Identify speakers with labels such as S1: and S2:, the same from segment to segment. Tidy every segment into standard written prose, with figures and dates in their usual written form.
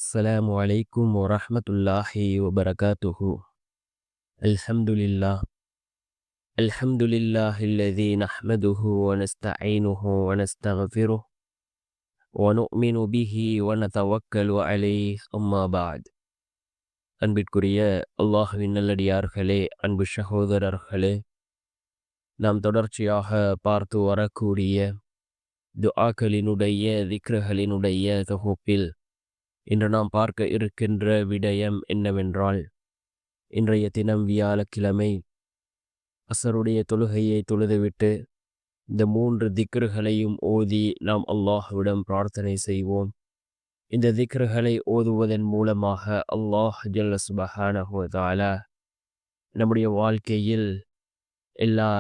S1: السلام عليكم ورحمة الله وبركاته. الحمد لله. الحمد لله الذي نحمده ونستعينه ونستغفره ونؤمن به ونتوكل عليه أما بعد. அன்பிற்குரிய அல்லாஹ்வின் நல்லடியார்களே, அன்பு சகோதரர்களே, நாம் தொடர்ச்சியாக பார்த்து வரக்கூடிய துஆக்களினுடைய திக்ருகளினுடைய தொகுப்பில் இன்று நாம் பார்க்க இருக்கின்ற விடயம் என்னவென்றால், இன்றைய தினம் வியாழக்கிழமை அசருடைய தொழுகையை தொழுதுவிட்டு இந்த 3 திக்ருகளையும் ஓதி நாம் அல்லாஹ்விடம் பிரார்த்தனை செய்வோம். இந்த திக்ருகளை ஓதுவதன் மூலமாக அல்லாஹ் ஜல்ல சுபஹானஹு வ தஆலா நம்முடைய வாழ்க்கையில் எல்லா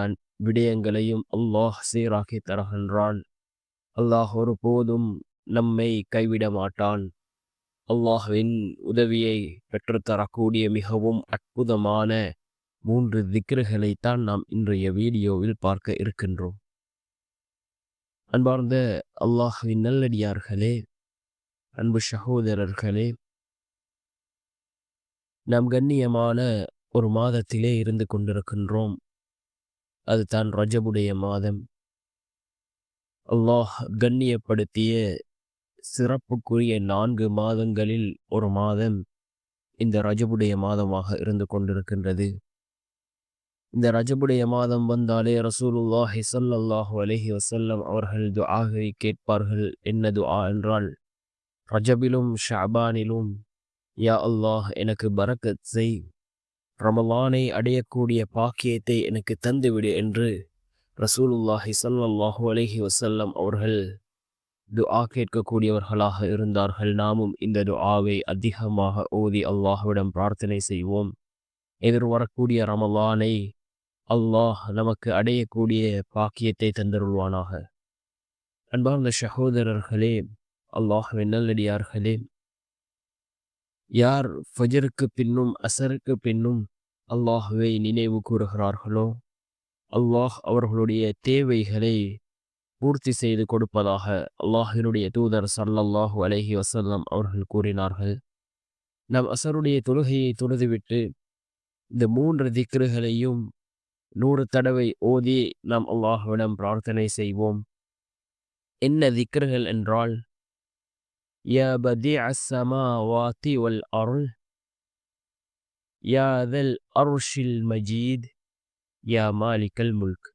S1: விடயங்களையும் அல்லாஹ் சீராக்கி தருகின்றான். அல்லாஹ் ஒருபோதும் நம்மை கைவிட மாட்டான். அல்லாஹ்வின் உதவியை பெற்றுத்தரக்கூடிய மிகவும் அற்புதமான 3 திக்ருகளைத்தான் நாம் இன்றைய வீடியோவில் பார்க்க இருக்கின்றோம். அன்பார்ந்த அல்லாஹ்வின் நல்லடியார்களே, அன்பு சகோதரர்களே, நாம் கண்ணியமான ஒரு மாதத்திலே இருந்து கொண்டிருக்கின்றோம். அதுதான் ரஜபுடைய மாதம். அல்லாஹ் கண்ணியப்படுத்திய சிறப்புக்குரிய 4 மாதங்களில் ஒரு மாதம் இந்த ரஜபுடைய மாதமாக இருந்து கொண்டிருக்கின்றது. இந்த ரஜபுடைய மாதம் வந்தாலே ரசூலுல்லாஹி ஸல்லல்லாஹு அலைஹி வஸல்லம் அவர்கள் துஆவை கேட்பார்கள். என்ன துஆ என்றால், ரஜபிலும் ஷஅபானிலும் யா அல்லாஹ் எனக்கு பரக்கத் செய், ரமலானை அடையக்கூடிய பாக்கியத்தை எனக்கு தந்துவிடு என்று ரசூலுல்லாஹி ஸல்லல்லாஹு அலைஹி வஸல்லம் அவர்கள் துஆ கேட்கக்கூடியவர்களாக இருந்தார்கள். நாமும் இந்த துஆவை அதிகமாக ஓதி அல்லாஹ்விடம் பிரார்த்தனை செய்வோம். எதிர்வரக்கூடிய ரமலானை அல்லாஹ் நமக்கு அடையக்கூடிய பாக்கியத்தை தந்தருள்வானாக. அன்பார்ந்த சகோதரர்களே, அல்லாஹ்வின் நல்லடியார்களே, யார் ஃபஜருக்கு பின்னும் அசருக்கு பின்னும் அல்லாஹ்வை நினைவு கூறுகிறார்களோ அல்லாஹ் அவர்களுடைய தேவைகளை பூர்த்தி செய்து கொடுப்பதாக அல்லாஹினுடைய தூதர் ஸல்லல்லாஹு அலைஹி வஸல்லம் அவர்கள் கூறினார்கள். நாம் அசருடைய தொழுகையை தொழுதுவிட்டு இந்த 3 திக்ருகளையும் 100 தடவை ஓதி நாம் அல்லாஹ்விடம் பிரார்த்தனை செய்வோம். என்ன திக்ருகள் என்றால், யா பதீஅஸ் ஸமாவாதி வல் அர்ள், யா தல் அர்ஷில் மஜீத், யா மாலிகல் முல்க்.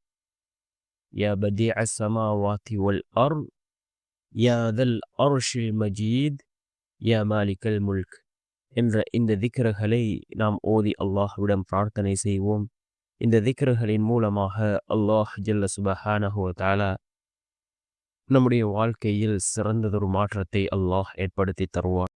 S1: யா பதீஅஸ் ஸமாவாதி வல் அர்ள், யா தல் அர்ஷில் மஜீத், யா மாலிகல் முல்க் என்ற இந்த திக்ருகளை நாம் ஓதி அல்லாஹ்விடம் பிரார்த்தனை செய்வோம். இந்த திக்ருகளின் மூலமாக அல்லாஹ் ஜல்ல சுபஹானஹு வ தஆலா நம்முடைய வாழ்க்கையில் சிறந்ததொரு மாற்றத்தை அல்லாஹ் ஏற்படுத்தி தருவார்.